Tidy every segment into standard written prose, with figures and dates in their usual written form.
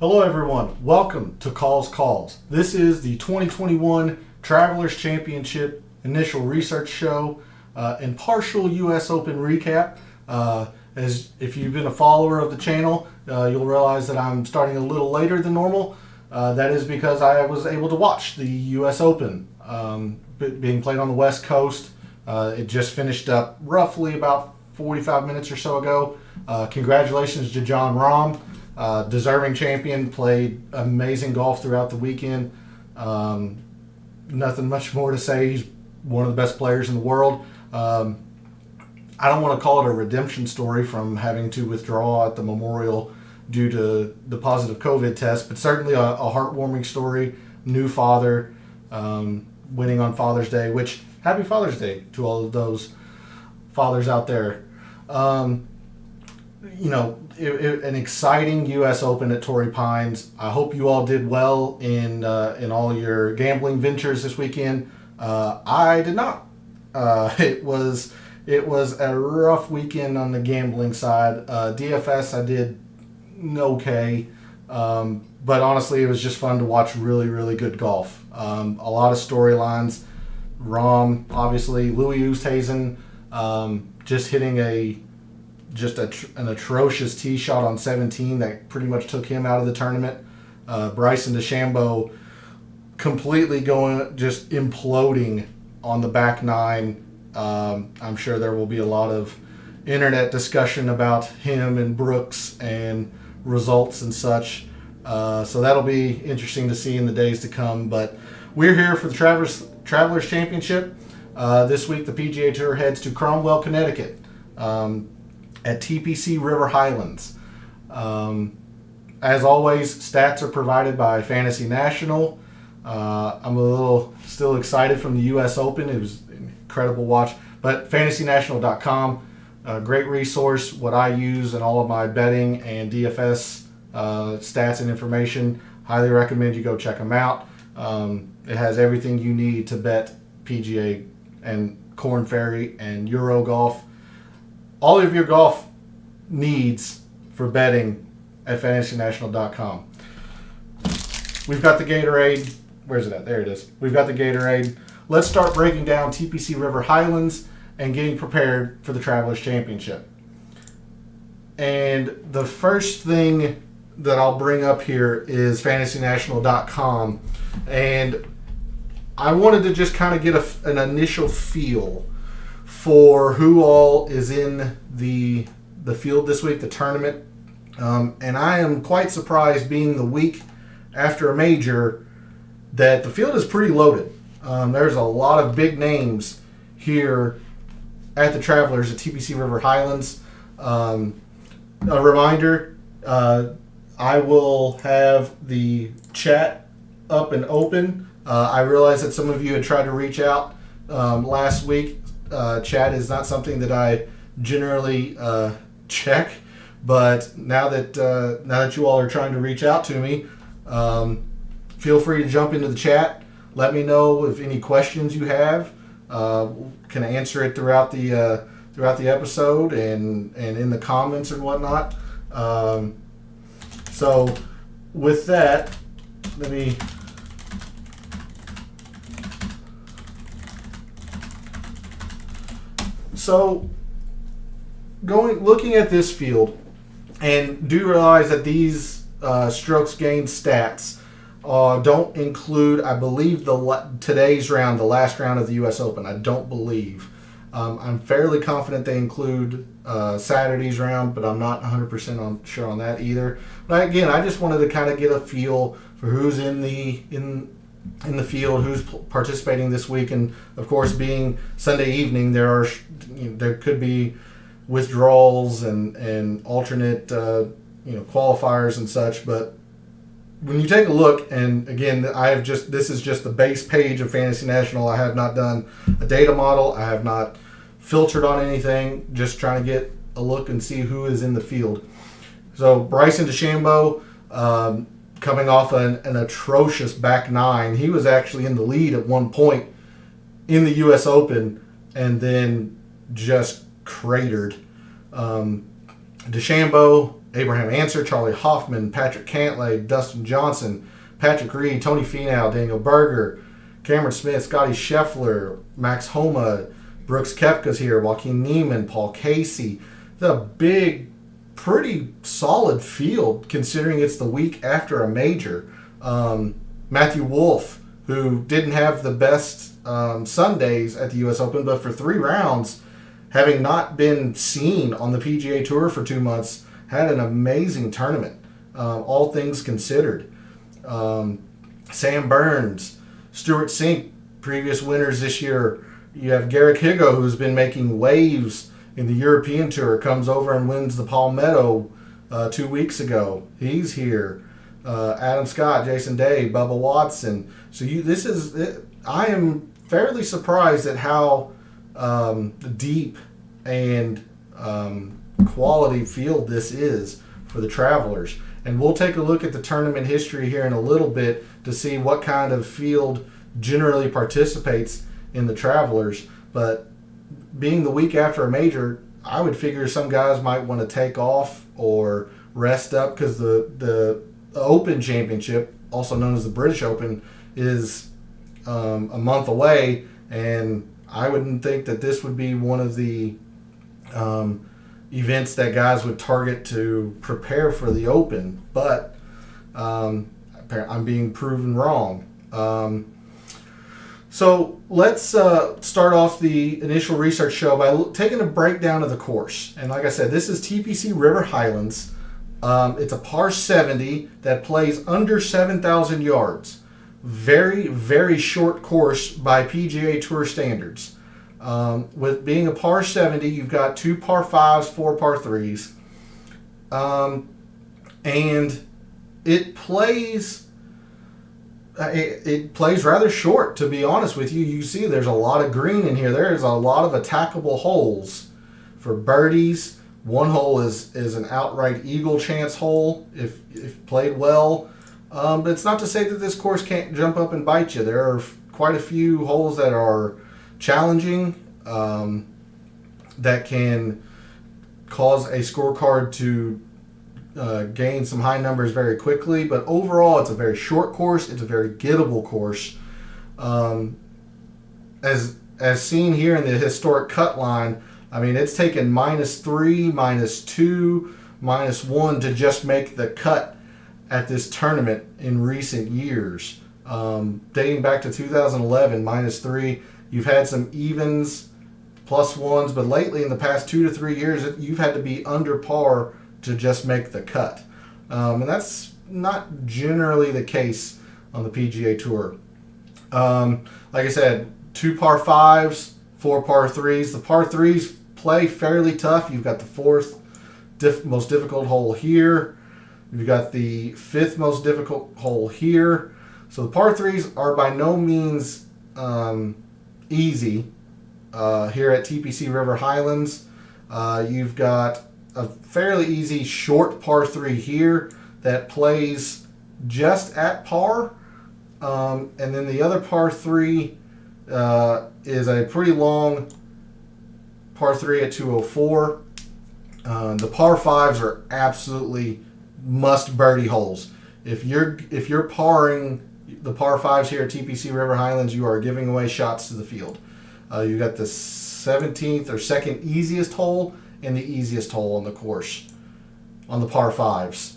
Hello, everyone. Welcome to Calls. This is the 2021 Travelers Championship initial research show and partial U.S. Open recap. As if you've been a follower of the channel, you'll realize that I'm starting a little later than normal. That is because I was able to watch the U.S. Open being played on the West Coast. It just finished up roughly about 45 minutes or so ago. Congratulations to Jon Rahm. Deserving champion, played amazing golf throughout the weekend. Nothing much more to say. He's one of the best players in the world. I don't want to call it a redemption story from having to withdraw at the Memorial due to the positive COVID test, but certainly a heartwarming story. New father, winning on Father's Day, which happy Father's Day to all of those fathers out there. An exciting U.S. Open at Torrey Pines. I hope you all did well in all your gambling ventures this weekend. I did not. It was a rough weekend on the gambling side. DFS I did okay, but honestly, it was just fun to watch really, really good golf. A lot of storylines. Rahm, obviously, Louis Oosthuizen, just hitting an atrocious tee shot on 17 that pretty much took him out of the tournament. Bryson DeChambeau completely just imploding on the back nine. I'm sure there will be a lot of internet discussion about him and Brooks and results and such. So that'll be interesting to see in the days to come. But we're here for the Travelers Championship. This week the PGA Tour heads to Cromwell, Connecticut. At TPC River Highlands. As always, stats are provided by Fantasy National. I'm a little still excited from the U.S. Open. It was an incredible watch. But FantasyNational.com, a great resource, what I use in all of my betting and DFS stats and information. Highly recommend you go check them out. It has everything you need to bet PGA and Korn Ferry and Euro golf. All of your golf needs for betting at FantasyNational.com. We've got the Gatorade. Where's it at? There it is. We've got the Gatorade. Let's start breaking down TPC River Highlands and getting prepared for the Travelers Championship. And the first thing that I'll bring up here is FantasyNational.com. And I wanted to just kind of get an initial feel for who all is in the field this week, the tournament. And I am quite surprised, being the week after a major, that the field is pretty loaded. There's a lot of big names here at the Travelers at TPC River Highlands. A reminder, I will have the chat up and open. I realize that some of you had tried to reach out last week. Chat is not something that I generally check, but now that you all are trying to reach out to me, feel free to jump into the chat. Let me know if any questions you have. Can answer it throughout the episode and in the comments and whatnot. So with that, let me. So, looking at this field, and do realize that these strokes gained stats don't include, I believe, today's round, the last round of the U.S. Open. I don't believe. I'm fairly confident they include Saturday's round, but I'm not 100% sure on that either. But again, I just wanted to kind of get a feel for who's in the field, who's participating this week, and of course, being Sunday evening, there could be withdrawals and alternate qualifiers and such. But when you take a look, and again, this is just the base page of Fantasy National. I have not done a data model. I have not filtered on anything. Just trying to get a look and see who is in the field. So Bryson DeChambeau, coming off an atrocious back nine. He was actually in the lead at one point in the U.S. Open and then just cratered. DeChambeau Abraham Answer, Charlie Hoffman, Patrick Cantlay, Dustin Johnson, Patrick Reed, Tony Finau, Daniel Berger, Cameron Smith, Scotty Scheffler, Max Homa, Brooks Koepka's here, Joaquin Niemann, Paul Casey. It's a big, pretty solid field considering it's the week after a major. Matthew Wolff, who didn't have the best Sundays at the U.S. Open, but for 3 rounds, having not been seen on the PGA Tour for 2 months, had an amazing tournament, all things considered. Sam Burns, Stuart Sink, previous winners this year. You have Garrick Higo, who's been making waves in the European Tour, comes over and wins the Palmetto 2 weeks ago. He's here. Adam Scott, Jason Day, Bubba Watson. So I am fairly surprised at how deep and quality field this is for the Travelers. And we'll take a look at the tournament history here in a little bit to see what kind of field generally participates in the Travelers. But being the week after a major, I would figure some guys might want to take off or rest up because the Open Championship, also known as the British Open, is a month away, and I wouldn't think that this would be one of the events that guys would target to prepare for the Open, but I'm being proven wrong. So let's start off the initial research show by taking a breakdown of the course. And like I said, this is TPC River Highlands. It's a par 70 that plays under 7,000 yards. Very, very short course by PGA Tour standards. With being a par 70, you've got 2 par 5s, 4 par 3s. And it plays rather short, to be honest with you. You see there's a lot of green in here. There's a lot of attackable holes for birdies. One hole is an outright eagle chance hole if played well. But it's not to say that this course can't jump up and bite you. There are quite a few holes that are challenging, that can cause a scorecard to gain some high numbers very quickly. But overall, it's a very short course. It's a very gettable course. As seen here in the historic cut line, I mean, it's taken -3, -2, -1 to just make the cut at this tournament in recent years. Dating back to 2011, -3. You've had some evens, +1s, but lately in the past 2 to 3 years, you've had to be under par to just make the cut. And that's not generally the case on the PGA Tour. Like I said, 2 par 5s, 4 par 3s. The par 3s play fairly tough. You've got the 4th most difficult hole here. You've got the 5th most difficult hole here. So the par 3s are by no means easy here at TPC River Highlands. You've got a fairly easy short par 3 here that plays just at par. And then the other par 3 is a pretty long par 3 at 204. The par 5s are absolutely must birdie holes. If you're parring the par 5s here at TPC River Highlands, you are giving away shots to the field. You got the 17th or second easiest hole and the easiest hole on the course on the par 5s.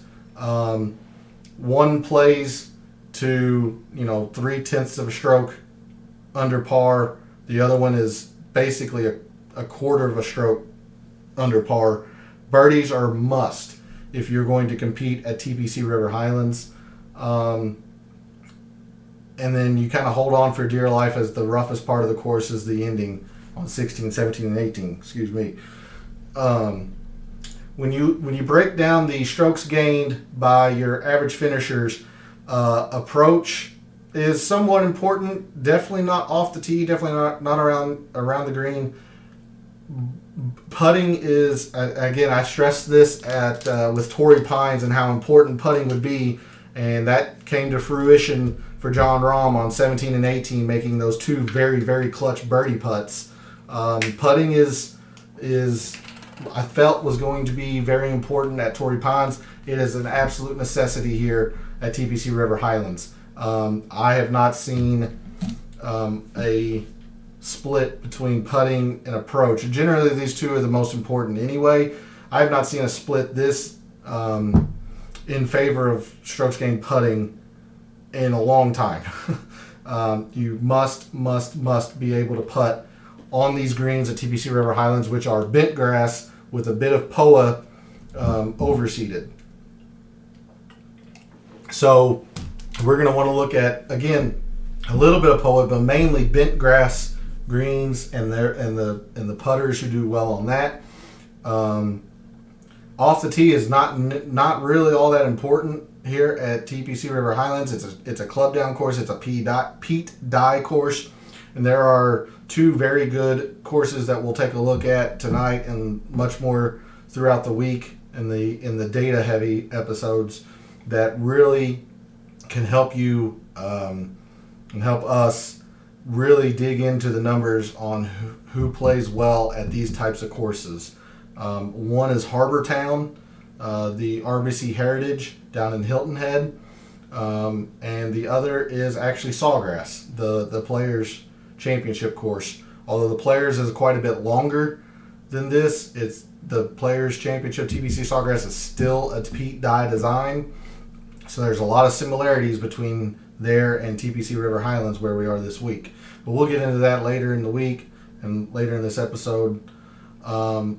One plays to 0.3 of a stroke under par. The other one is basically a quarter of a stroke under par. Birdies are a must if you're going to compete at TPC River Highlands. And then you kind of hold on for dear life as the roughest part of the course is the ending on 16, 17, and 18. Excuse me. When you break down the strokes gained by your average finishers, approach is somewhat important. Definitely not off the tee. Definitely not around the green. Putting is, again, I stressed this with Torrey Pines and how important putting would be, and that came to fruition for Jon Rahm on 17 and 18, making those 2 very, very clutch birdie putts. Putting is I felt was going to be very important at Torrey Pines, it is an absolute necessity here at TPC River Highlands. I have not seen a split between putting and approach. Generally, these two are the most important anyway. I have not seen a split this in favor of strokes gained putting in a long time. You must be able to putt on these greens at TPC River Highlands, which are bent grass with a bit of POA overseeded. So we're going to want to look at, again, a little bit of POA, but mainly bent grass greens and the putters who do well on that. Off the tee is not really all that important here at TPC River Highlands. It's a club down course. It's a Pete Dye course, and there are two very good courses that we'll take a look at tonight and much more throughout the week in the data heavy episodes that really can help you and help us really dig into the numbers on who plays well at these types of courses. One is Harbor Town, the RBC Heritage down in Hilton Head, and the other is actually Sawgrass, the Players Championship course. Although the Players is quite a bit longer than this, it's the Players Championship TPC Sawgrass is still a Pete Dye design, so there's a lot of similarities between there and TPC River Highlands where we are this week. But we'll get into that later in the week and later in this episode. The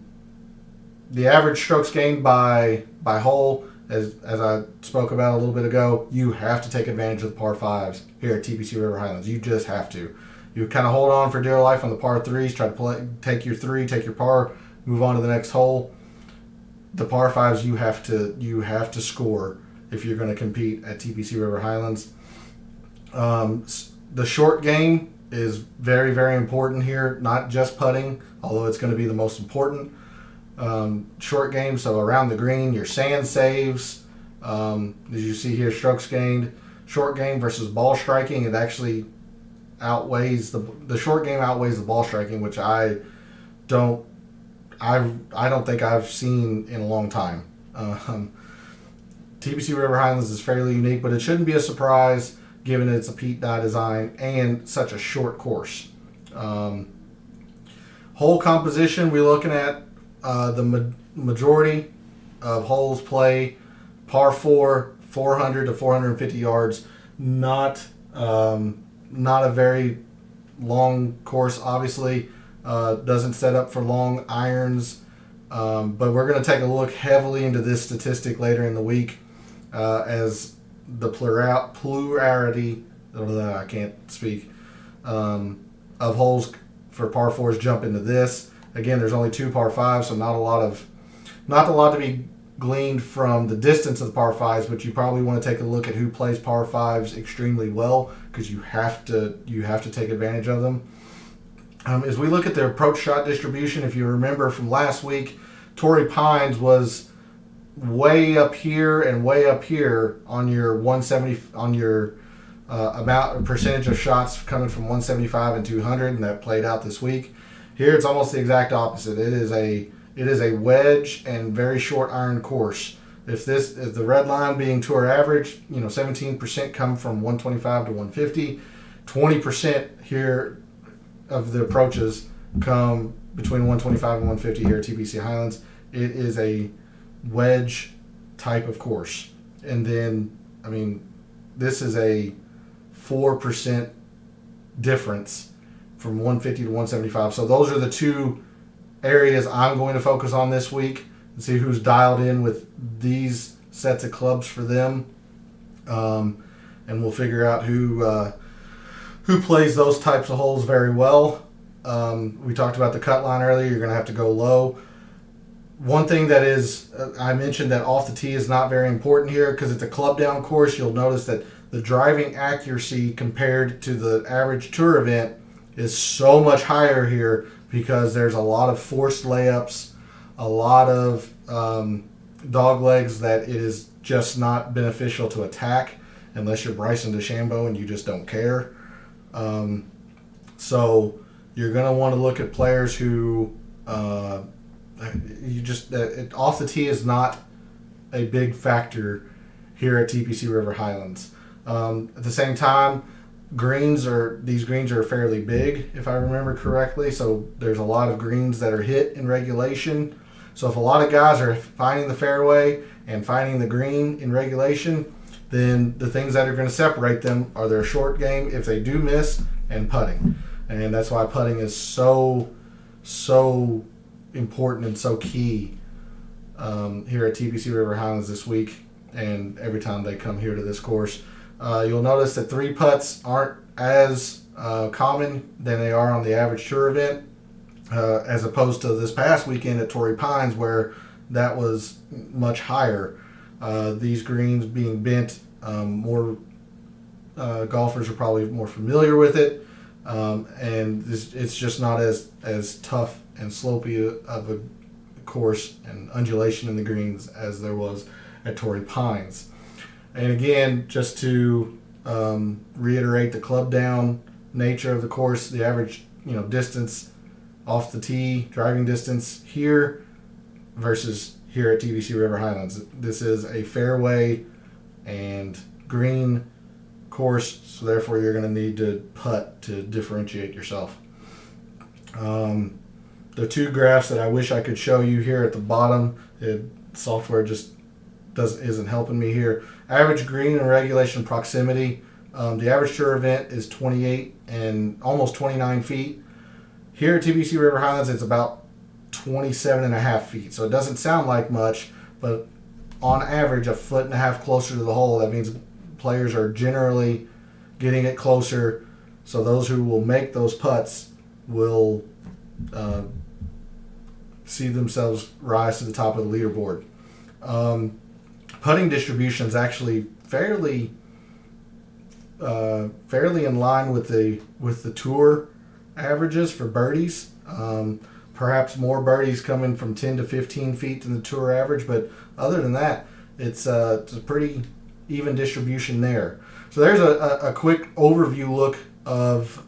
average strokes gained by hole, as I spoke about a little bit ago, you have to take advantage of the par 5s here at TPC River Highlands. You just have to. You kind of hold on for dear life on the par 3s, try to take your 3, take your par, move on to the next hole. The par 5s you have to score if you're going to compete at TPC River Highlands. The short game is very, very important here, not just putting, although it's going to be the most important. Short game, so around the green, your sand saves, as you see here, strokes gained. Short game versus ball striking, it actually outweighs the short game outweighs the ball striking, which I don't think I've seen in a long time. TPC River Highlands is fairly unique, but it shouldn't be a surprise given it's a Pete Dye design and such a short course. Hole composition, we're looking at the majority of holes play par 4, 400 to 450 yards. Not a very long course, obviously. Doesn't set up for long irons. But we're going to take a look heavily into this statistic later in the week as the plurality, I can't speak, of holes for par 4s jump into this. Again, there's only 2 par 5s, so not a lot to be gleaned from the distance of the par 5s, but you probably want to take a look at who plays par 5s extremely well, because you have to take advantage of them. As we look at the approach shot distribution, if you remember from last week, Torrey Pines was way up here and way up here on your 170 on your amount percentage of shots coming from 175 and 200, and that played out this week. Here it's almost the exact opposite. It is a wedge and very short iron course. If the red line being tour average, 17% come from 125 to 150, 20% here of the approaches come between 125 and 150 here at TPC Highlands. It is a wedge type of course. And then, this is a 4% difference from 150 to 175. So those are the two areas I'm going to focus on this week and see who's dialed in with these sets of clubs for them. And we'll figure out who plays those types of holes very well. We talked about the cut line earlier. You're going to have to go low. One thing that is, I mentioned that off the tee is not very important here because it's a club down course. You'll notice that the driving accuracy compared to the average tour event is so much higher here because there's a lot of forced layups, a lot of dog legs that it is just not beneficial to attack unless you're Bryson DeChambeau and you just don't care. So you're going to want to look at players who off the tee is not a big factor here at TPC River Highlands. At the same time, these greens are fairly big, if I remember correctly. So there's a lot of greens that are hit in regulation. So if a lot of guys are finding the fairway and finding the green in regulation, then the things that are going to separate them are their short game if they do miss, and putting. And that's why putting is so important and so key here at TPC River Highlands this week, and every time they come here to this course. You'll notice that 3 putts aren't as common than they are on the average tour event, as opposed to this past weekend at Torrey Pines, where that was much higher. These greens being bent, more golfers are probably more familiar with it, and it's just not as tough and slopey of a course and undulation in the greens as there was at Torrey Pines. And again, just to reiterate the club down nature of the course, the average distance off the tee, driving distance here versus here at TPC River Highlands. This is a fairway and green course, so therefore you're going to need to putt to differentiate yourself. The 2 graphs that I wish I could show you here at the bottom, software just isn't helping me here. Average green and regulation proximity. The average tour event is 28 and almost 29 feet. Here at TPC River Highlands, it's about 27.5 feet. So it doesn't sound like much, but on average, 1.5 feet closer to the hole. That means players are generally getting it closer. So those who will make those putts will see themselves rise to the top of the leaderboard. Putting distribution is actually fairly in line with the tour averages for birdies. Perhaps more birdies coming from 10 to 15 feet than the tour average, but other than that, it's a pretty even distribution there. So there's a quick overview look of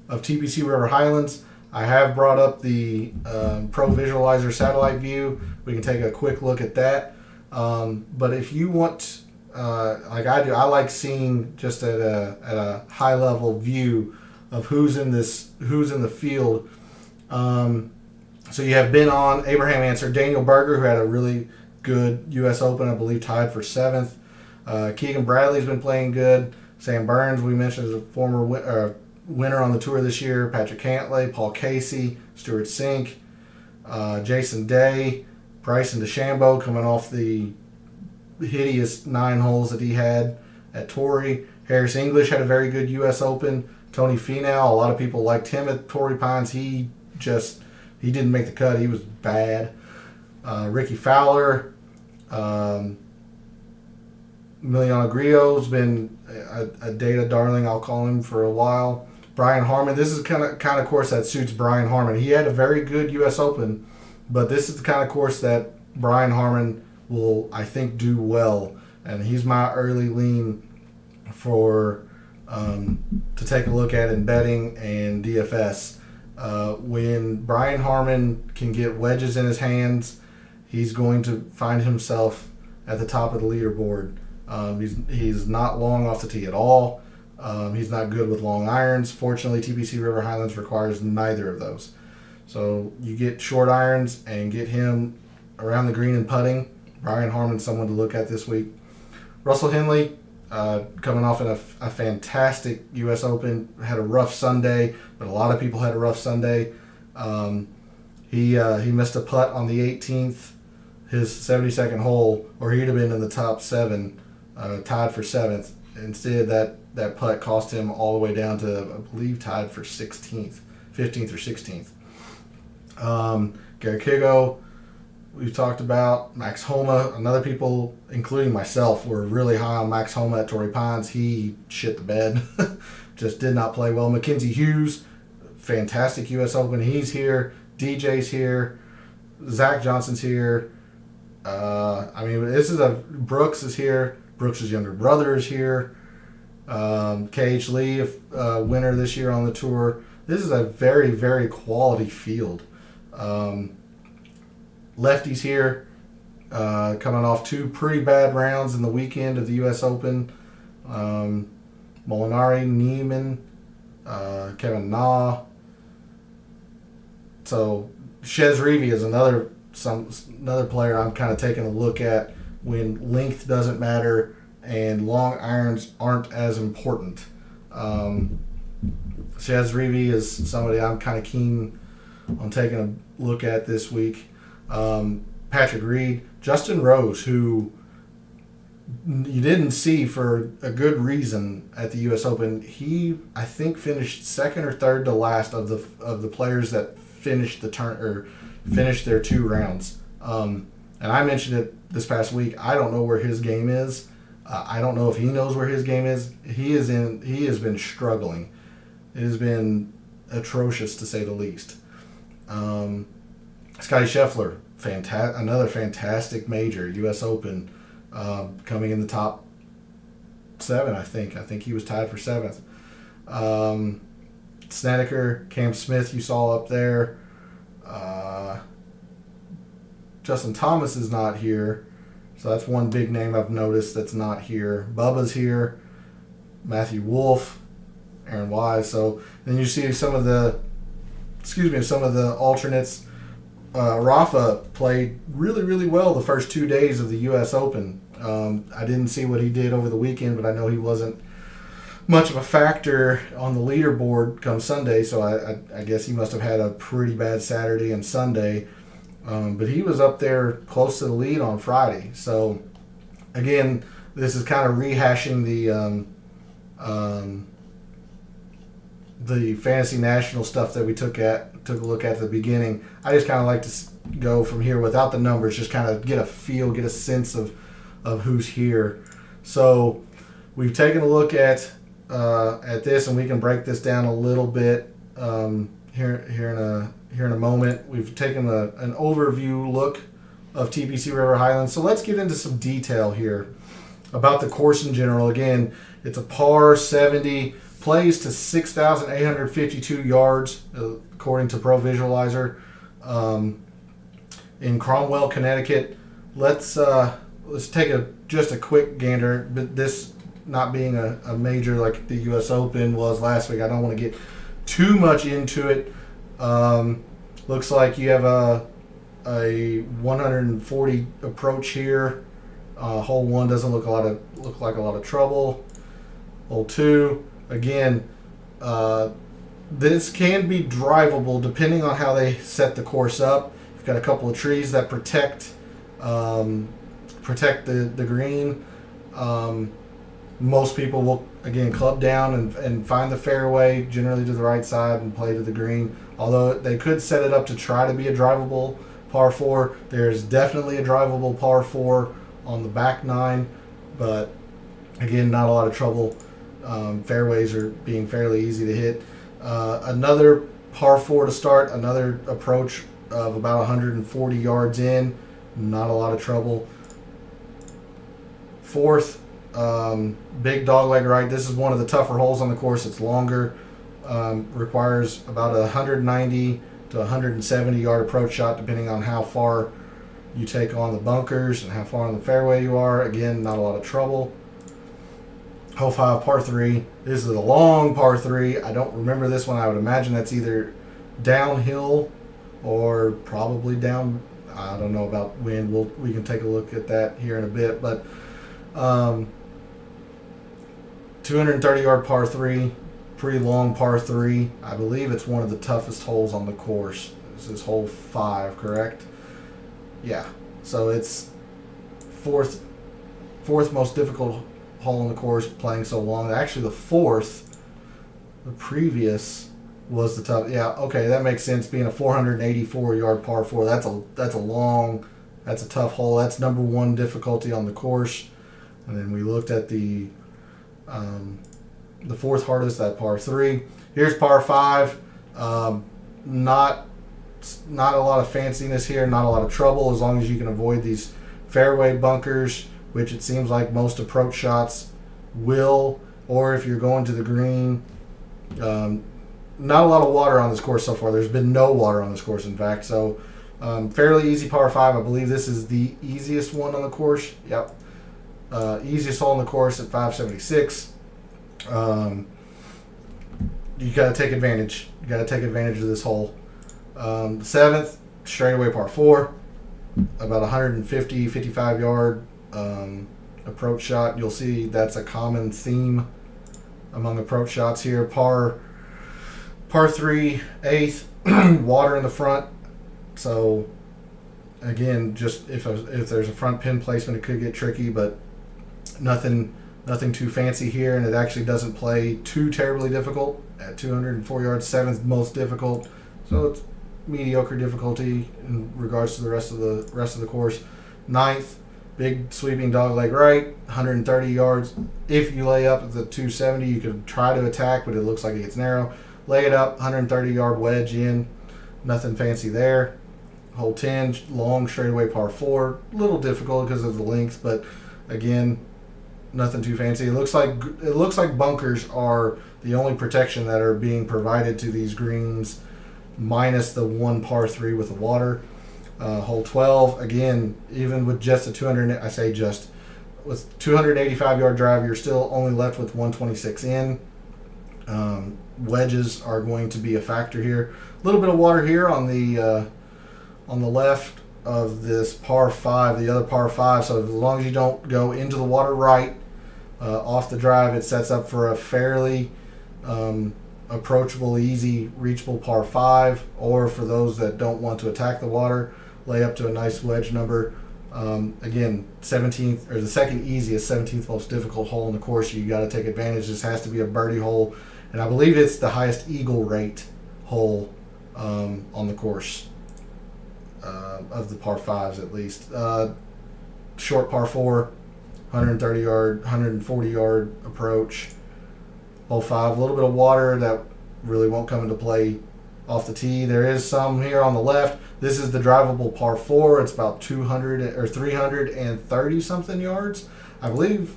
TPC River Highlands. I have brought up the Pro Visualizer satellite view. We can take a quick look at that. But if you want, like I do, I like seeing just at a high level view of who's in the field. So you have been on Abraham Answer, Daniel Berger, who had a really good U.S. Open, I believe tied for 7th. Keegan Bradley's been playing good. Sam Burns, we mentioned, as a former winner on the tour this year. Patrick Cantlay, Paul Casey, Stuart Sink, Jason Day, Bryson DeChambeau coming off the hideous 9 holes that he had at Torrey. Harris English had a very good U.S. Open. Tony Finau, a lot of people liked him at Torrey Pines. He didn't make the cut. He was bad. Ricky Fowler, Emiliano Grillo's been a data darling, I'll call him, for a while. Brian Harman, this is kind of course that suits Brian Harman. He had a very good U.S. Open, but this is the kind of course that Brian Harman will, I think, do well. And he's my early lean for to take a look at in betting and DFS. When Brian Harman can get wedges in his hands, he's going to find himself at the top of the leaderboard. He's not long off the tee at all. He's not good with long irons. Fortunately, TPC River Highlands requires neither of those. So you get short irons and get him around the green and putting. Brian Harman's someone to look at this week. Russell Henley, coming off in a fantastic U.S. Open, had a rough Sunday, but a lot of people had a rough Sunday. He missed a putt on the 18th, his 72nd hole, or he'd have been in the top 7, tied for 7th. Instead, that putt cost him all the way down to, I believe, tied for 15th or 16th. Gary Kigo, we've talked about. Max Homa, another people, including myself, were really high on Max Homa at Torrey Pines. He shit the bed. Just did not play well. Mackenzie Hughes, fantastic U.S. Open. He's here. DJ's here. Zach Johnson's here. Brooks is here. Brooks' younger brother is here. KH Lee, winner this year on the tour. This is a very, very quality field. lefties here, coming off two pretty bad rounds in the weekend of the U.S. Open. Molinari, Neiman, Kevin Na. So Chez Reavie is another player I'm kind of taking a look at when length doesn't matter and long irons aren't as important. Chez Reavie is somebody I'm kind of keen on taking a look at this week. Patrick Reed, Justin Rose, who you didn't see for a good reason at the U.S. Open. He, I think, finished second or third to last of the players that finished the turn or finished their two rounds. And I mentioned it this past week. I don't know where his game is. I don't know if he knows where his game is. He has been struggling. It has been atrocious to say the least. Scotty Scheffler, another fantastic major, U.S. Open, coming in the top 7, I think. I think he was tied for 7th. Snedeker, Cam Smith, you saw up there. Justin Thomas is not here, so that's one big name I've noticed that's not here. Bubba's here. Matthew Wolff, Aaron Wise. So then you see some of the alternates. Rafa played really, really well the first 2 days of the U.S. Open. I didn't see what he did over the weekend, but I know he wasn't much of a factor on the leaderboard come Sunday, so I guess he must have had a pretty bad Saturday and Sunday. But he was up there close to the lead on Friday. So, again, this is kind of rehashing the Fantasy National stuff that we took a look at the beginning. I just kind of like to go from here without the numbers, just kind of get a feel, get a sense of who's here. So we've taken a look at this, and we can break this down a little bit here in a moment. We've taken an overview look of TPC River Highlands. So let's get into some detail here about the course in general. Again, it's a par 70. Plays to 6,852 yards, according to Pro Visualizer, in Cromwell, Connecticut. Let's take just a quick gander. But this not being a major like the U.S. Open was last week, I don't want to get too much into it. Looks like you have a 140 approach here. Hole 1 doesn't look like a lot of trouble. Hole 2. Again, this can be drivable depending on how they set the course up. You've got a couple of trees that protect the green. Most people will, again, club down and find the fairway, generally to the right side, and play to the green. Although they could set it up to try to be a drivable par 4. There's definitely a drivable par 4 on the back 9, but again, not a lot of trouble. Fairways are being fairly easy to hit. Another par 4 to start, another approach of about 140 yards in, not a lot of trouble. 4th, big dogleg right. This is one of the tougher holes on the course. It's longer, requires about a 190 to 170 yard approach shot depending on how far you take on the bunkers and how far on the fairway you are. Again, not a lot of trouble. Hole 5, par 3. This is a long par 3. I don't remember this one. I would imagine that's either downhill or probably down. I don't know about wind. We can take a look at that here in a bit. But 230 yard par 3. Pretty long par 3. I believe it's one of the toughest holes on the course. This is hole 5, correct? Yeah. So it's fourth most difficult hole in the course, playing so long. Actually, the 4th, the previous, was the tough. Yeah, okay, that makes sense. Being a 484 yard par 4, that's a tough hole. That's number 1 difficulty on the course. And then we looked at the 4th hardest, that par 3. Here's par 5. Not a lot of fanciness here. Not a lot of trouble as long as you can avoid these fairway bunkers, which it seems like most approach shots will, or if you're going to the green. Not a lot of water on this course so far. There's been no water on this course, in fact. So Fairly easy par 5. I believe this is the easiest one on the course. Yep. Easiest hole on the course at 576. You got to take advantage. You got to take advantage of this hole. The 7th, straightaway par 4. About 150, 55 yard approach shot. You'll see that's a common theme among approach shots here. Par 3, 8th, water in the front. So again, just if there's a front pin placement, it could get tricky, but nothing too fancy here, and it actually doesn't play too terribly difficult at 204 yards. 7th most difficult, so it's mediocre difficulty in regards to the rest of the course. 9th, big sweeping dogleg right, 130 yards. If you lay up at the 270, you could try to attack, but it looks like it gets narrow. Lay it up, 130 yard wedge in, nothing fancy there. Hole 10, long straightaway par 4, a little difficult because of the length, but again, nothing too fancy. It looks like bunkers are the only protection that are being provided to these greens, minus the one par 3 with the water. Hole 12, again, even with just a 285 yard drive, you're still only left with 126 in. Wedges are going to be a factor here. A little bit of water here on the left of this par 5, the other par 5. So as long as you don't go into the water right off the drive, it sets up for a fairly approachable, easy, reachable par 5. Or for those that don't want to attack the water, lay up to a nice wedge number. Again, 17th, or the second easiest, 17th most difficult hole in the course. You got to take advantage. This has to be a birdie hole, and I believe it's the highest eagle rate hole on the course of the par 5s at least. Short par 4, 130 yard, 140 yard approach. Hole 5, a little bit of water that really won't come into play off the tee. There is some here on the left. This is the drivable par 4. It's about 200 or 330 something yards. I believe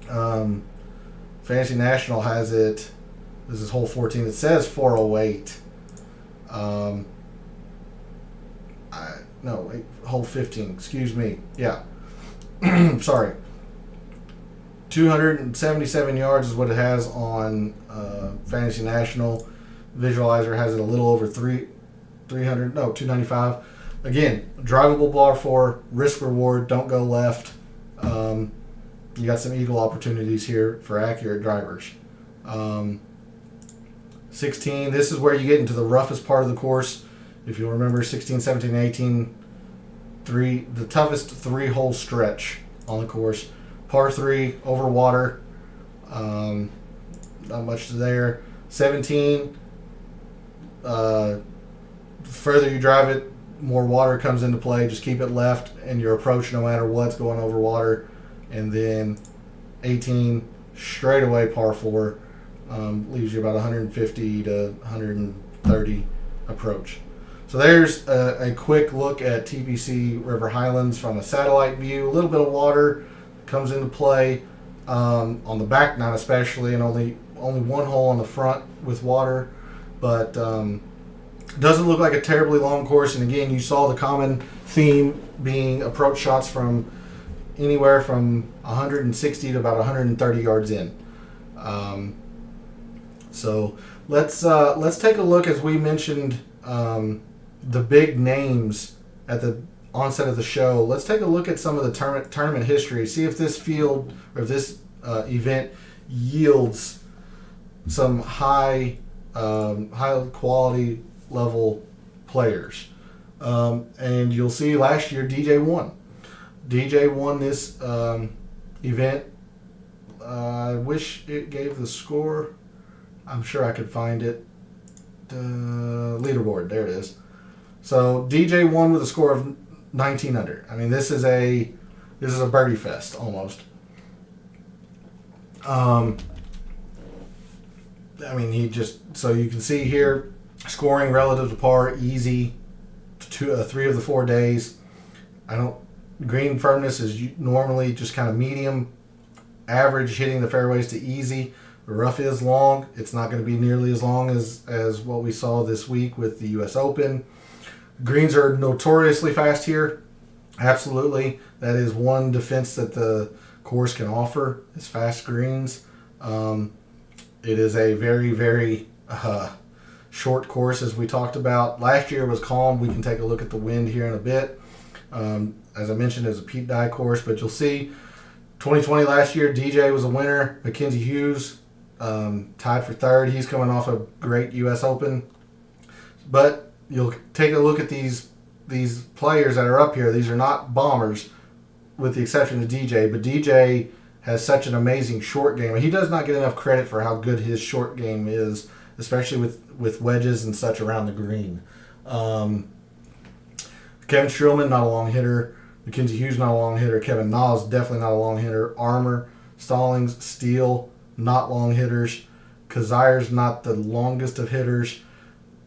Fantasy National has it. This is hole 14. It says 408. Hole 15. Excuse me. Yeah. Sorry. 277 yards is what it has on Fantasy National. Visualizer has it a little over 295. Again, drivable par 4, risk reward, don't go left. You got some eagle opportunities here for accurate drivers. 16, this is where you get into the roughest part of the course. If you remember 16, 17, 18, the toughest 3-hole stretch on the course. Par 3 over water. Not much there. 17, further you drive it, more water comes into play. Just keep it left and your approach no matter what's going over water. And then 18, straightaway par 4, leaves you about 150 to 130 approach. So there's a quick look at TPC River Highlands from a satellite view. A little bit of water comes into play on the back nine especially, and only one hole on the front with water. But doesn't look like a terribly long course. And again, you saw the common theme being approach shots from anywhere from 160 to about 130 yards in. So let's take a look, as we mentioned, the big names at the onset of the show. Let's take a look at some of the tournament history. See if this field or this event yields some high quality level players. And you'll see last year DJ won. DJ won this event. I wish it gave the score. I'm sure I could find it. Leaderboard, there it is. So DJ won with a score of 19 under. I mean, this is a birdie fest almost. I mean, so you can see here, scoring relative to par, easy, 3 of the 4 days. Green firmness is normally just kind of medium, average hitting the fairways to easy. The rough is long. It's not going to be nearly as long as what we saw this week with the U.S. Open. Greens are notoriously fast here. Absolutely. That is one defense that the course can offer is fast greens. It is a very, very short course, as we talked about. Last year was calm. We can take a look at the wind here in a bit. As I mentioned, it's a Pete Dye course, but you'll see 2020 last year, DJ was a winner. Mackenzie Hughes tied for third. He's coming off a great U.S. Open. But you'll take a look at these players that are up here. These are not bombers, with the exception of DJ. But DJ has such an amazing short game. He does not get enough credit for how good his short game is, especially with wedges and such around the green. Kevin Streelman, not a long hitter. Mackenzie Hughes, not a long hitter. Kevin Na is definitely not a long hitter. Armour, Stallings, Steele, not long hitters. Kazire's not the longest of hitters.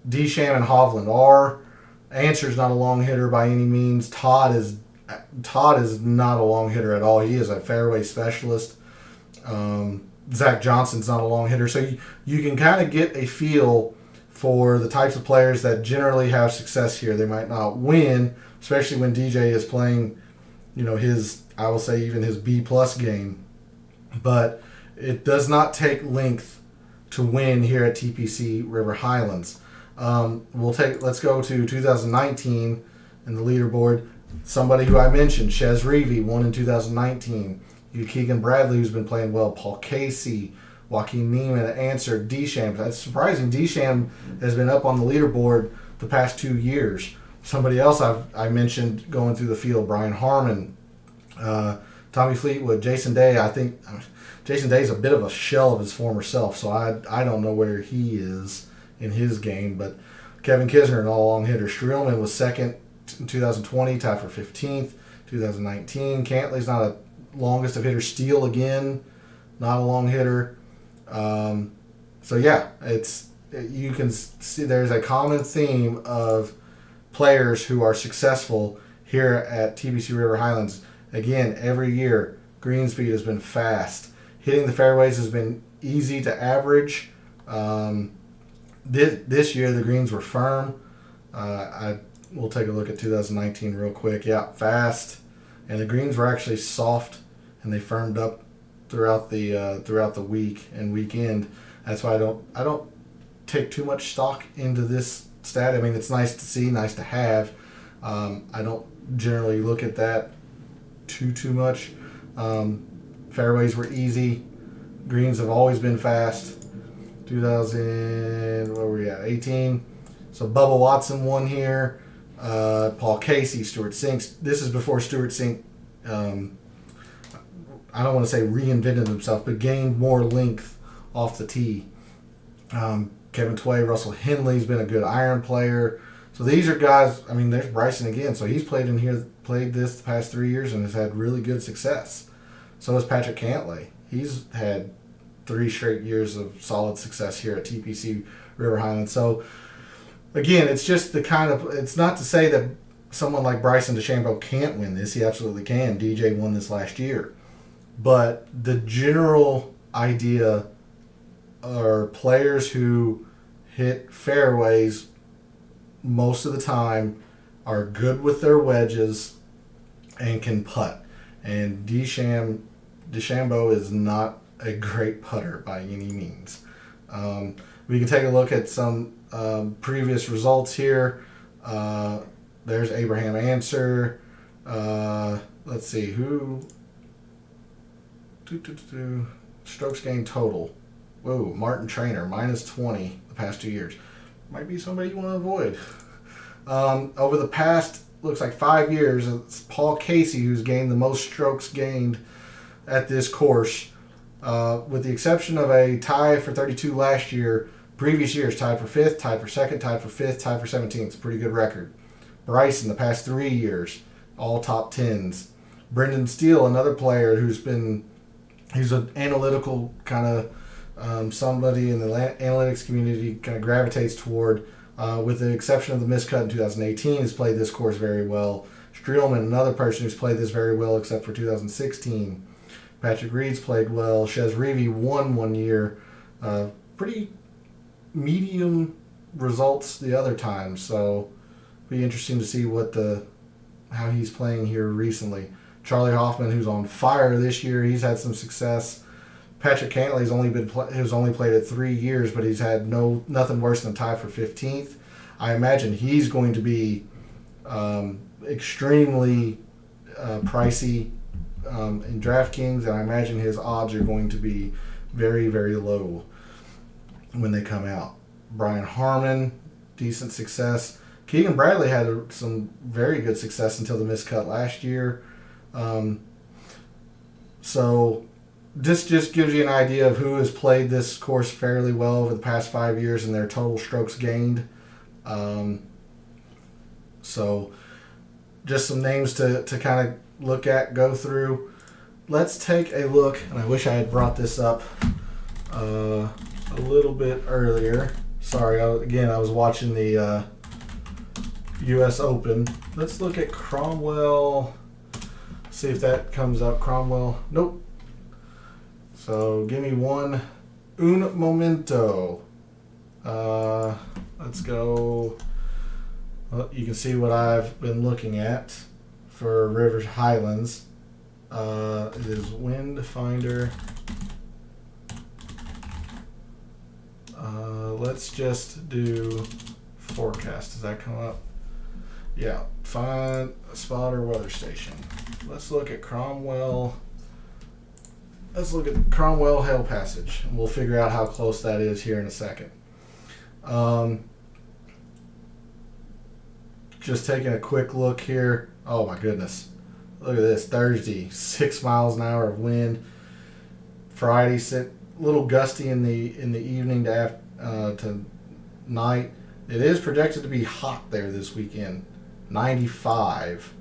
DeChambeau and Hovland are. Answer's not a long hitter by any means. Todd is not a long hitter at all. He is a fairway specialist. Zach Johnson's not a long hitter. So you can kind of get a feel for the types of players that generally have success here. They might not win, especially when DJ is playing, I will say even his B+ game. But it does not take length to win here at TPC River Highlands. Let's go to 2019 in the leaderboard. Somebody who I mentioned, Chez Reavie, won in 2019. Keegan Bradley, who's been playing well. Paul Casey, Joaquin Neiman, Answer, DeChambeau. That's surprising. DeChambeau has been up on the leaderboard the past 2 years. Somebody else I mentioned going through the field, Brian Harmon, Tommy Fleetwood, Jason Day. I think Jason Day is a bit of a shell of his former self, so I don't know where he is in his game. But Kevin Kisner, an all-long hitter. Streelman was second in 2020, tied for 15th. 2019, Cantley's not a longest of hitters. Steele again, not a long hitter. So yeah, you can see there's a common theme of players who are successful here at TPC River Highlands. Again, every year, green speed has been fast. Hitting the fairways has been easy to average. This year, the greens were firm. We'll take a look at 2019 real quick. Yeah, fast. And the greens were actually soft, and they firmed up throughout the week and weekend. That's why I don't take too much stock into this stat. I mean, it's nice to see, nice to have. I don't generally look at that too much. Fairways were easy. Greens have always been fast. 2000, where were we at? 18. So Bubba Watson won here. Paul Casey, Stuart Sink. This is before Stuart Sink, I don't want to say reinvented himself, but gained more length off the tee. Kevin Tway, Russell Henley's been a good iron player. So these are guys. I mean, there's Bryson again. So he's played this the past 3 years and has had really good success. So has Patrick Cantlay. He's had 3 straight years of solid success here at TPC River Highlands. So again, it's just it's not to say that someone like Bryson DeChambeau can't win this. He absolutely can. DJ won this last year. But the general idea are players who hit fairways most of the time, are good with their wedges, and can putt. And DeChambeau is not a great putter by any means. We can take a look at some previous results here. There's Abraham Answer. Let's see who. Strokes gained total. Whoa, Martin Trainer, -20 the past 2 years. Might be somebody you want to avoid. Over the past, looks like 5 years, it's Paul Casey who's gained the most strokes gained at this course. With the exception of a tie for 32 last year, previous years tied for 5th, tied for 2nd, tied for 5th, tied for 17th. It's a pretty good record. Bryson, the past 3 years, all top 10s. Brendan Steele, another player he's an analytical kind of somebody in the analytics community kind of gravitates toward, with the exception of the miscut in 2018, has played this course very well. Streelman, another person who's played this very well except for 2016. Patrick Reed's played well. Chez Reavie won 1 year. Pretty medium results the other time. So be interesting to see how he's playing here recently. Charlie Hoffman, who's on fire this year, he's had some success. Patrick Cantlay's only played it 3 years, but he's had nothing worse than tie for 15th. I imagine he's going to be extremely pricey in DraftKings, and I imagine his odds are going to be very, very low when they come out. Brian Harmon, decent success. Keegan Bradley had some very good success until the miscut last year. So this just gives you an idea of who has played this course fairly well over the past 5 years and their total strokes gained. So just some names to kind of look at, go through. Let's take a look, and I wish I had brought this up a little bit earlier. Sorry, I was watching the U.S. Open. Let's look at Cromwell, see if that comes up. Cromwell, nope. So give me un momento. Let's go. Well, you can see what I've been looking at for Rivers Highlands. It is Wind Finder. Let's just do forecast. Does that come up? Yeah. Find a spot or weather station. Let's look at Cromwell. Let's look at Cromwell Hail Passage, and we'll figure out how close that is here in a second. Just taking a quick look here. Oh my goodness. Look at this. Thursday, 6 miles an hour of wind. Friday, a little gusty in the evening to night. It is projected to be hot there this weekend. 95.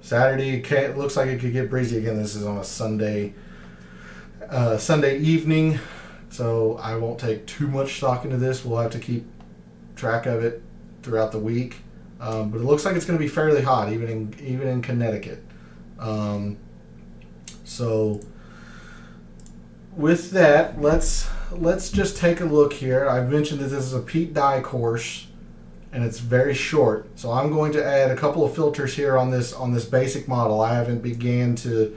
Saturday, it looks like it could get breezy again. This is on a Sunday evening, so I won't take too much stock into this. We'll have to keep track of it throughout the week. But it looks like it's going to be fairly hot, even in Connecticut. So with that, let's just take a look here. I've mentioned that this is a Pete Dye course, and it's very short. So I'm going to add a couple of filters here on this basic model. I haven't began to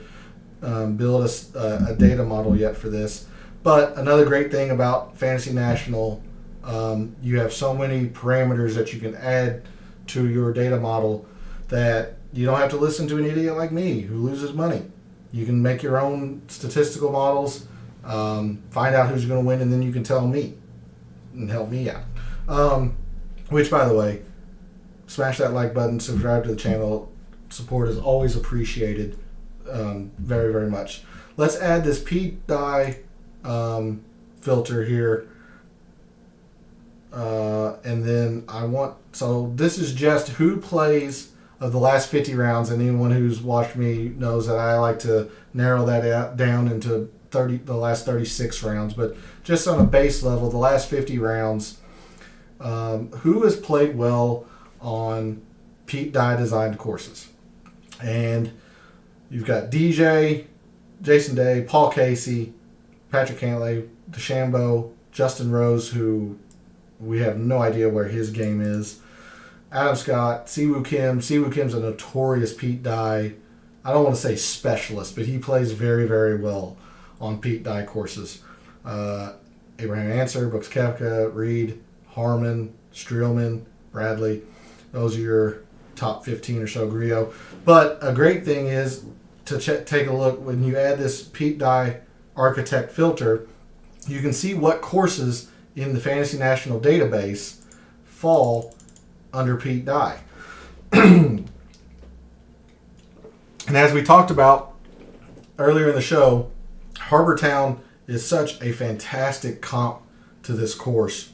build a data model yet for this. But another great thing about Fantasy National, you have so many parameters that you can add to your data model that you don't have to listen to an idiot like me who loses money. You can make your own statistical models, find out who's going to win, and then you can tell me and help me out. Which, by the way, smash that like button, subscribe to the channel. Support is always appreciated very, very much. Let's add this Pete Dye filter here. And then so this is just who plays of the last 50 rounds, and anyone who's watched me knows that I like to narrow that down into the last 36 rounds, but just on a base level, the last 50 rounds, who has played well on Pete Dye designed courses. And you've got DJ, Jason Day, Paul Casey, Patrick Cantlay, DeChambeau, Justin Rose, who we have no idea where his game is, Adam Scott, Siwoo Kim. Siwoo Kim's a notorious Pete Dye, I don't want to say specialist, but he plays very, very well on Pete Dye courses. Abraham Answer, Brooks Koepka, Reed, Harmon, Streelman, Bradley. Those are your top 15 or so Griot. But a great thing is to take a look when you add this Pete Dye Architect filter, you can see what courses in the Fantasy National database fall under Pete Dye. And as we talked about earlier in the show, Harbour Town is such a fantastic comp to this course.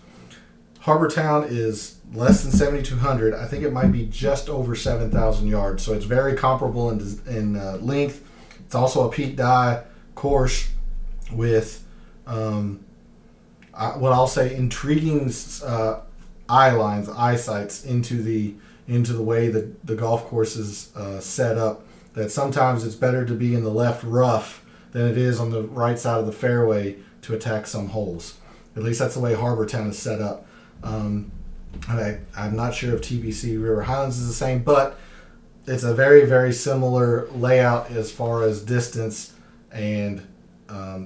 Harbour Town is less than 7,200. I think it might be just over 7,000 yards. So it's very comparable in length. It's also a Pete Dye course with what I'll say intriguing eyesights into the way that the golf course is set up. That sometimes it's better to be in the left rough than it is on the right side of the fairway to attack some holes. At least that's the way Harbour Town is set up. I'm not sure if TPC River Highlands is the same, but it's a very, very similar layout as far as distance and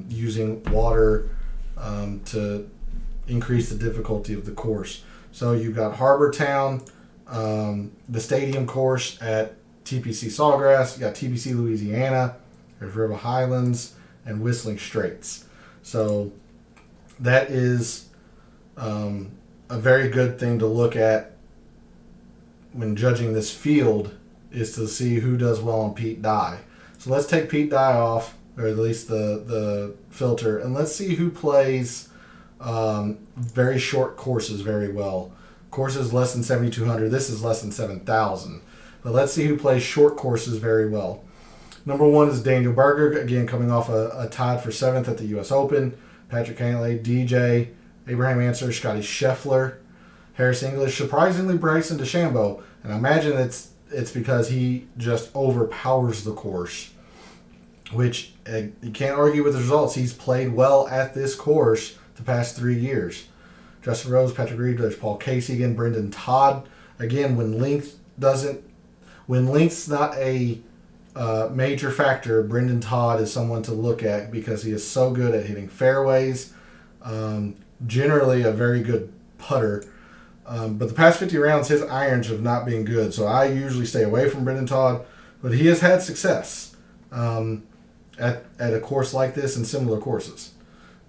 using water to increase the difficulty of the course. So you've got Harbor Town, the stadium course at TPC Sawgrass, you got TPC Louisiana, there's River Highlands, and Whistling Straits. So that is a very good thing to look at when judging this field, is to see who does well on Pete Dye. So let's take Pete Dye off, or at least the filter, and let's see who plays very short courses very well. Courses less than 7,200. This is less than 7,000. But let's see who plays short courses very well. Number one is Daniel Berger, again coming off a tied for 7th at the U.S. Open. Patrick Cantlay, DJ, Abraham Ancer, Scotty Scheffler, Harris English, surprisingly Bryson DeChambeau. And I imagine it's because he just overpowers the course, which you can't argue with the results. He's played well at this course the past 3 years. Justin Rose, Patrick Reed, there's Paul Casey again, Brendan Todd. Again, when length's not a major factor, Brendan Todd is someone to look at because he is so good at hitting fairways. Generally a very good putter. But the past 50 rounds, his irons have not been good. So I usually stay away from Brendan Todd. But he has had success at a course like this and similar courses.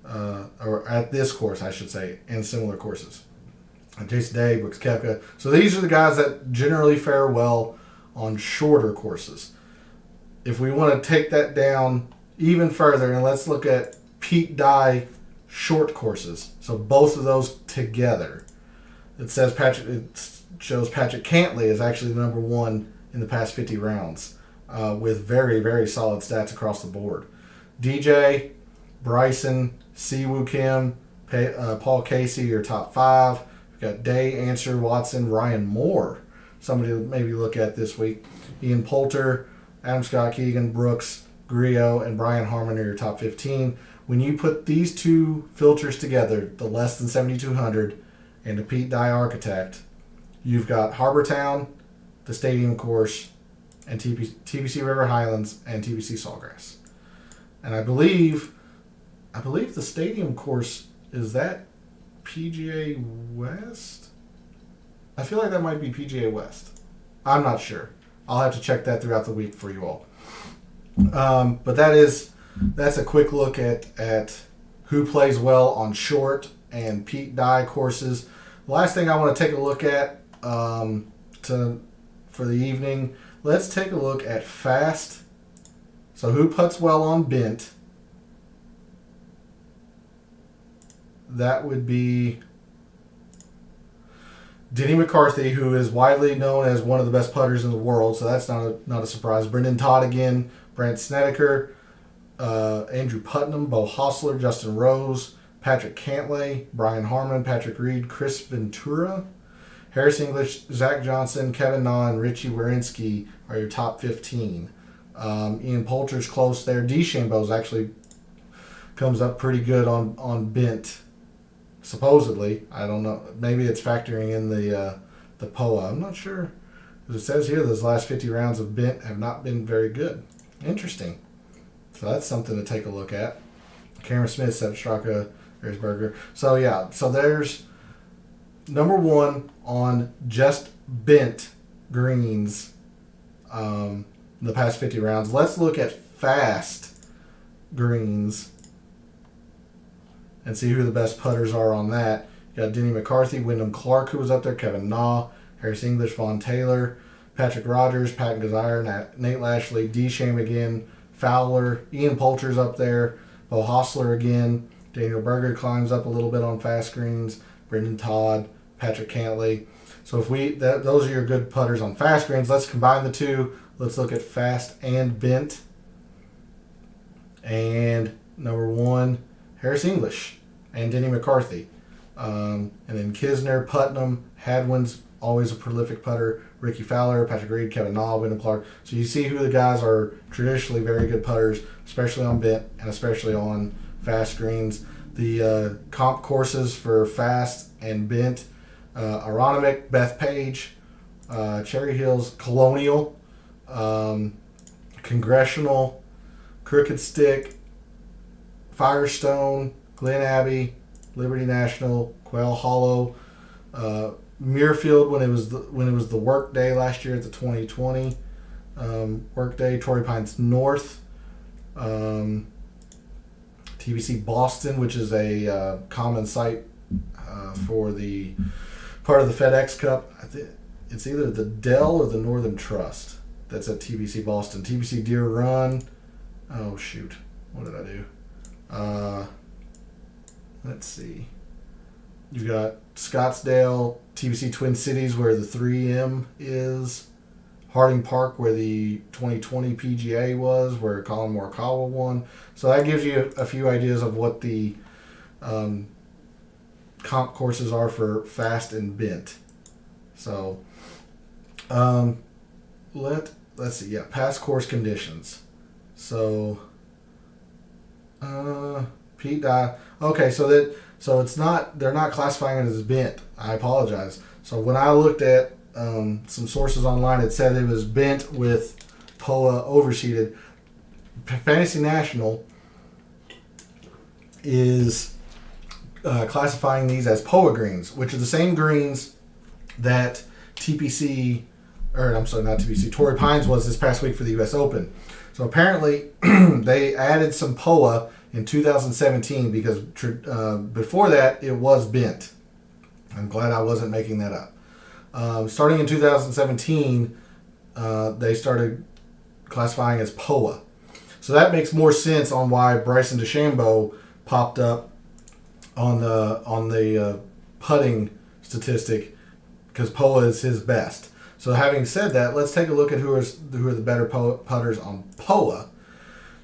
Or at this course, I should say, and similar courses. Jason Day, Brooks Koepka. So these are the guys that generally fare well on shorter courses. If we want to take that down even further, and let's look at Pete Dye short courses. So both of those together. It shows Patrick Cantlay is actually the number one in the past 50 rounds with very, very solid stats across the board. DJ, Bryson, Siwoo Kim, Paul Casey, your top 5. We've got Day, Ancer, Watson, Ryan Moore, somebody to maybe look at this week. Ian Poulter, Adam Scott, Keegan, Brooks, Grillo, and Brian Harmon are your top 15. When you put these two filters together, the less than 7,200 and the Pete Dye Architect, you've got Harbor Town, the Stadium Course, and TPC River Highlands, and TPC Sawgrass. And I believe the Stadium Course, is that PGA West? I feel like that might be PGA West. I'm not sure. I'll have to check that throughout the week for you all. But that's a quick look at who plays well on short and Pete Dye courses. The last thing I want to take a look at for the evening, let's take a look at fast. So who puts well on bent? That would be Denny McCarthy, who is widely known as one of the best putters in the world, so that's not a surprise. Brendan Todd again, Brant Snedeker, Andrew Putnam, Bo Hostler, Justin Rose, Patrick Cantlay, Brian Harmon, Patrick Reed, Chris Ventura, Harris English, Zach Johnson, Kevin Na, and Richie Wierenski are your top 15. Ian Poulter's close there. DeChambeau's actually comes up pretty good on bent. Supposedly, I don't know. Maybe it's factoring in the POA. I'm not sure. As it says here, those last 50 rounds of bent have not been very good. Interesting. So that's something to take a look at. Cameron Smith, Seb Straka, there's Berger. So yeah, so there's number one on just bent greens in the past 50 rounds. Let's look at fast greens and see who the best putters are on that. You got Denny McCarthy, Wyndham Clark, who was up there, Kevin Na, Harris English, Vaughn Taylor, Patrick Rogers, Pat Gazire, Nate Lashley, DeChambeau again, Fowler, Ian Poulter's up there, Bo Hostler again, Daniel Berger climbs up a little bit on fast greens, Brendan Todd, Patrick Cantlay. So if those are your good putters on fast greens, let's combine the two. Let's look at fast and bent. And number one, Harris English and Denny McCarthy. And then Kisner, Putnam, Hadwin's always a prolific putter, Ricky Fowler, Patrick Reed, Kevin Na, Wyndham Clark. So you see who the guys are traditionally very good putters, especially on bent and especially on fast greens. The comp courses for fast and bent, Aronimink, Beth Page, Cherry Hills, Colonial, Congressional, Crooked Stick, Firestone, Glen Abbey, Liberty National, Quail Hollow, Muirfield when it was the work day last year at the 2020 work day, Torrey Pines North, TBC Boston, which is a common site for the part of the FedEx Cup. I think it's either the Dell or the Northern Trust that's at TBC Boston. TBC Deer Run. Oh shoot, what did I do? Let's see. You've got Scottsdale, TBC Twin Cities, where the 3M is. Harding Park, where the 2020 PGA was, where Colin Morikawa won. So that gives you a few ideas of what the comp courses are for fast and bent. So let's see. Yeah, past course conditions. So Pete Dye. Okay, so it's not, they're not classifying it as bent. I apologize. So when I looked at some sources online, it said it was bent with POA overseeded. Fantasy National is classifying these as POA greens, which are the same greens that TPC, or I'm sorry, not TPC, Torrey Pines was this past week for the U.S. Open. So apparently they added some POA in 2017 because before that it was bent. I'm glad I wasn't making that up. Starting in 2017, they started classifying as POA. So that makes more sense on why Bryson DeChambeau popped up on the putting statistic, because POA is his best. So having said that, let's take a look at who are the better putters on POA.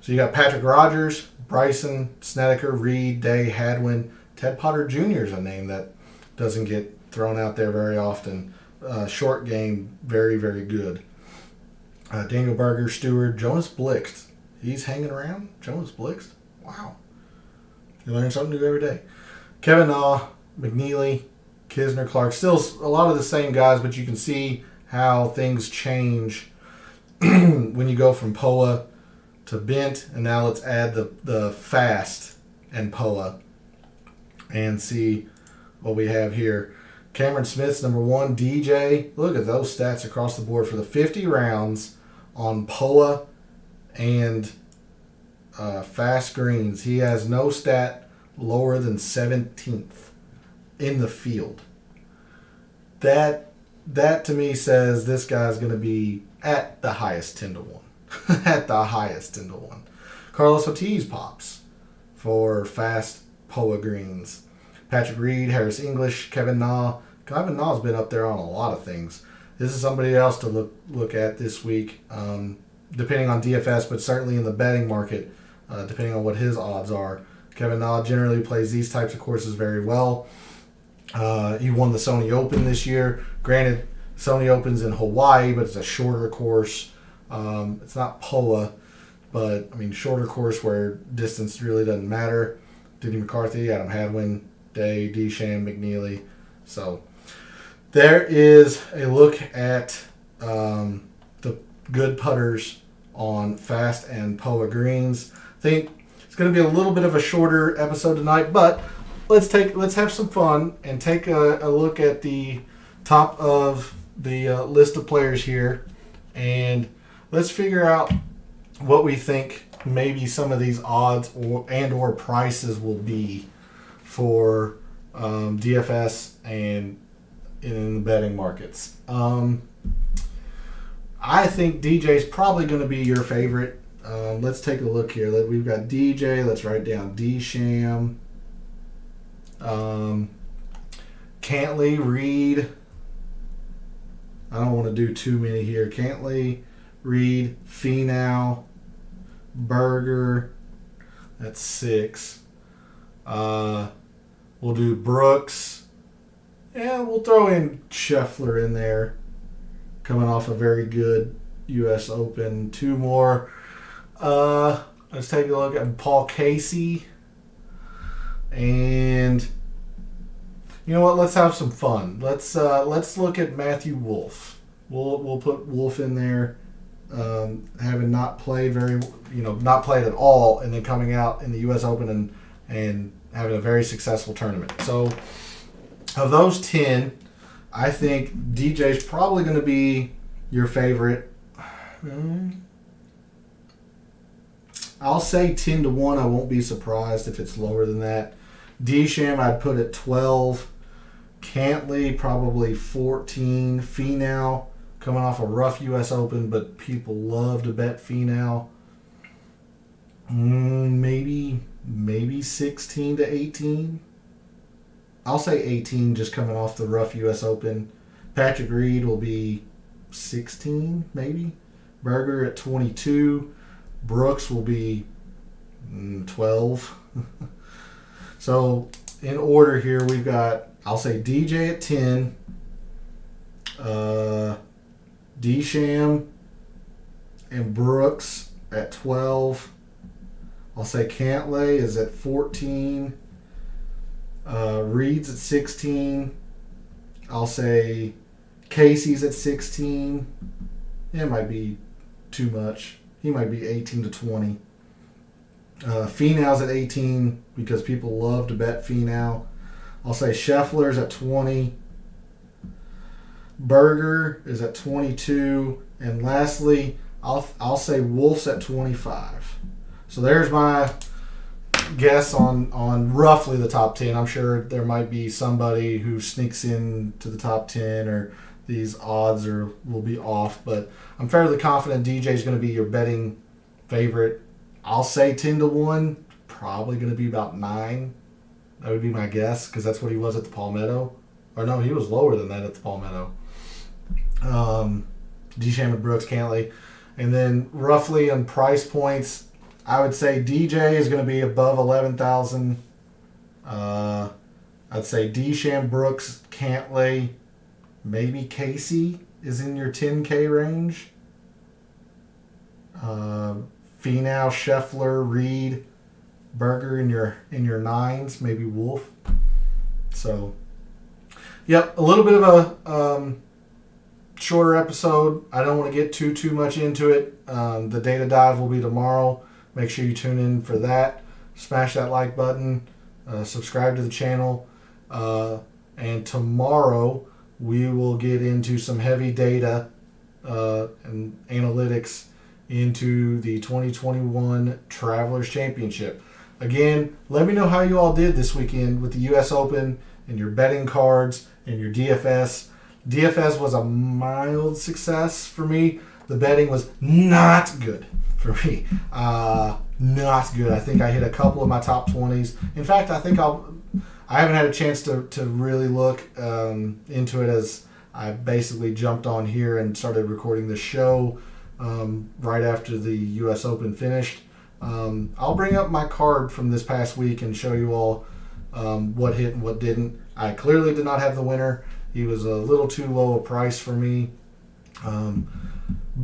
So you got Patrick Rogers, Bryson, Snedeker, Reed, Day, Hadwin. Ted Potter Jr. is a name that doesn't get thrown out there very often. Short game, very, very good. Daniel Berger, Stewart, Jonas Blixt. He's hanging around? Jonas Blixt? Wow. You learn something new every day. Kevin Na, McNeely, Kisner, Clark. Still a lot of the same guys, but you can see how things change when you go from POA to bent. And now let's add the fast and POA and see what we have here. Cameron Smith's number one. DJ, look at those stats across the board for the 50 rounds on POA and fast greens. He has no stat lower than 17th in the field. That to me says this guy's going to be at the highest 10-1. At the highest 10-1. Carlos Ortiz pops for fast POA greens. Patrick Reed, Harris English, Kevin Na. Kevin Na's been up there on a lot of things. This is somebody else to look at this week, depending on DFS, but certainly in the betting market, depending on what his odds are. Kevin Na generally plays these types of courses very well. He won the Sony Open this year. Granted, Sony Open's in Hawaii, but it's a shorter course. It's not POA, but I mean shorter course where distance really doesn't matter. Denny McCarthy, Adam Hadwin, Day, Desham, McNeely. So there is a look at the good putters on fast and POA greens. I think it's going to be a little bit of a shorter episode tonight, but let's have some fun and take a look at the top of the list of players here, and let's figure out what we think maybe some of these odds or prices will be for DFS and in the betting markets. I think DJ's probably going to be your favorite. Let's take a look here. We've got DJ. Let's write down Desham. Cantley, Reed. I don't want to do too many here. Cantley, Reed, Finau, Berger. That's 6. We'll do Brooks. Yeah, we'll throw in Scheffler in there. Coming off a very good U.S. Open. 2 more. Let's take a look at Paul Casey. And You know what? Let's have some fun. Let's look at Matthew Wolff. We'll put Wolff in there, having not played not played at all, and then coming out in the U.S. Open and having a very successful tournament. So, of those 10, I think DJ's probably going to be your favorite. I'll say 10-1. I won't be surprised if it's lower than that. DeChambeau, I'd put at 12. Cantley, probably 14. Finau, coming off a rough U.S. Open, but people love to bet Finau. Maybe 16 to 18. I'll say 18, just coming off the rough U.S. Open. Patrick Reed will be 16, maybe. Berger at 22. Brooks will be 12. So, in order here, we've got, I'll say DJ at 10. DeChambeau and Brooks at 12. I'll say Cantlay is at 14. Reed's at 16. I'll say Casey's at 16. It might be too much. He might be 18 to 20. Finau's at 18 because people love to bet Finau. I'll say Scheffler's at 20. Berger is at 22. And lastly, I'll say Wolff's at 25. So there's my guess on roughly the top 10. I'm sure there might be somebody who sneaks in to the top 10, or these odds will be off, but I'm fairly confident DJ is going to be your betting favorite. I'll say 10-1, probably going to be about 9. That would be my guess, because that's what he was at the Palmetto. Or no, he was lower than that at the Palmetto. DeChambeau, Brooks, Cantlay. And then roughly on price points, I would say DJ is going to be above 11,000. I'd say DeChambeau, Brooks, Cantlay, maybe Casey is in your 10K range. Finau, Scheffler, Reed, Berger in your 9s, maybe Wolff. So, yep, a little bit of a shorter episode. I don't want to get too much into it. The data dive will be tomorrow. Make sure you tune in for that. Smash that like button. Subscribe to the channel. And tomorrow we will get into some heavy data and analytics into the 2021 Travelers Championship. Again, let me know how you all did this weekend with the U.S. Open and your betting cards and your DFS. DFS was a mild success for me. The betting was not good for me. Not good. I think I hit a couple of my top 20s. In fact, I haven't had a chance to really look into it, as I basically jumped on here and started recording the show right after the U.S. Open finished. I'll bring up my card from this past week and show you all what hit and what didn't. I clearly did not have the winner. He was a little too low a price for me.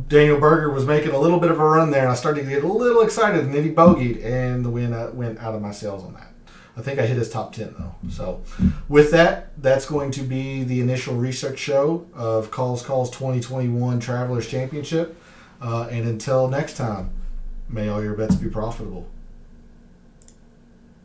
Daniel Berger was making a little bit of a run there, and I started to get a little excited, and then he bogeyed, and the win went out of my sails on that. I think I hit his top 10, though. So with that, that's going to be the initial research show of Calls 2021 Travelers Championship. And until next time, may all your bets be profitable.